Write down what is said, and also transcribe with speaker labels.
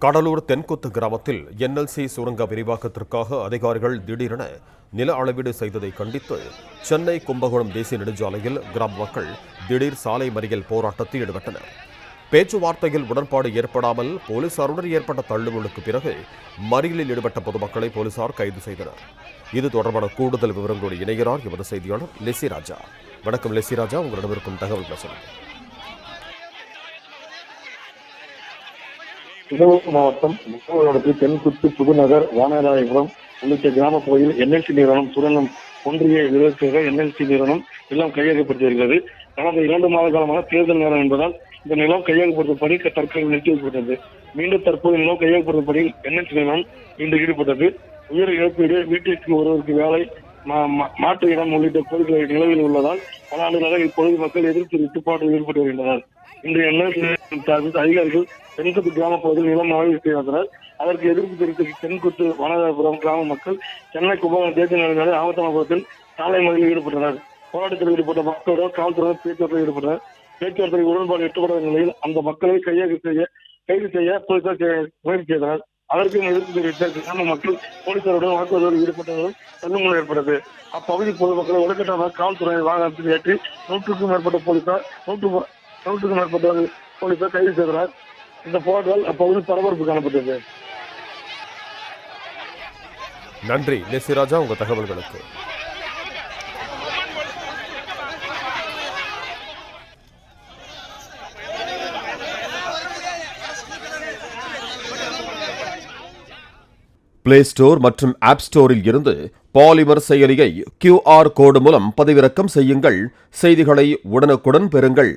Speaker 1: கடலூர் தென்கொத்து கிராமத்தில் என்எல்சி சுரங்க விரிவாக்கத்திற்காக அதிகாரிகள் திடீரென நில அளவீடு செய்ததை கண்டித்து சென்னை கும்பகோணம் தேசிய நெடுஞ்சாலையில் கிராம மக்கள் திடீர் சாலை மறியல் போராட்டத்தில் ஈடுபட்டனர். பேச்சுவார்த்தையில் உடன்பாடு ஏற்படாமல் போலீசாருடன் ஏற்பட்ட தள்ளுமுள்ளுக்கு பிறகு மறியலில் ஈடுபட்ட பொதுமக்களை போலீசார் கைது செய்தனர். இது தொடர்பான கூடுதல் விவரங்களோடு இணைகிறார் எமது செய்தியாளர் லெசி ராஜா. வணக்கம் லெசி ராஜா, உங்களிடம் இருக்கும் தகவல் சொல்லுங்கள்.
Speaker 2: திருவள்ளூர் மாவட்டம் முக்கோணத்து தென்குத்து புதுநகர் வானராயபுரம் உள்ளிட்ட கிராம பகுதியில் என்எல்சி நிறுவனம் சுரங்கம் ஒன்றிய விரோதமாக என்எல்சி நிறுவனம் நிலம் கையகப்படுத்தியிருக்கிறது. கடந்த 2 மாத காலமாக தேர்தல் நேரம் என்பதால் இந்த நிலம் கையகப்படுத்தப்படி தற்காலிக நிறுத்தி வைக்கப்பட்டது. மீண்டும் தற்போது நிலம் கையகப்படுத்தப்படி என்எல்சி நிறுவனம் இன்று ஈடுபட்டது. உயிர் இழப்பீடு, வீட்டிற்கு ஒருவருக்கு வேலை, மாற்று இடம் உள்ளிட்ட கோரிக்கைகள் நிலவில் உள்ளதால் பல ஆண்டுகளாக இப்பொழுது மக்கள் எதிர்த்து விட்டுப்பாட்டில் ஈடுபட்டு வருகின்றனர். இன்று என்எல்சி சார்பில் அதிகாரிகள் தென்குத்து கிராம பகுதியில் நிலம் ஆய்வு செய்தனர். அதற்கு எதிர்ப்பு தெரிவித்த தென்குத்து வனராயபுரம் கிராம மக்கள் சென்னை கும்பகோணம் தேசிய நெடுஞ்சாலை ஆவத்தமாபுரத்தில் சாலை மறியலில் ஈடுபட்டனர். போராட்டத்தில் ஈடுபட்ட மக்களுடன் காவல்துறையினர் பேச்சுவார்த்தையில் ஈடுபட்டனர். பேச்சுவார்த்தையில் உடன்பாடு எட்டப்படாத நிலையில் அந்த மக்களை கைது செய்ய போலீசார் முயற்சி செய்தனர். அதற்கு எதிர்ப்பு தெரிவித்த கிராம மக்கள் போலீசாருடன் வாக்குவாதத்தில் ஈடுபட்டவர்களும் தள்ளுமுறை ஏற்பட்டது. அப்பகுதி பொதுமக்களை உடற்கட்டமாக காவல்துறையின் வாகனத்தில் ஏற்றி 100க்கும் மேற்பட்ட போலீசார் கைது செய்தனர். இந்த போராட்டத்தால் அப்பகுதி பரபரப்பு காணப்பட்டது.
Speaker 1: நன்றி லெசி ராஜா, உங்க தகவல்களுக்கு. பிளே ஸ்டோர் மற்றும் ஆப் ஸ்டோரில் இருந்து பாலிமர் செயலியை QR கோடு மூலம் பதிவிறக்கம் செய்யுங்கள். செய்திகளை உடனுக்குடன் பெறுங்கள்.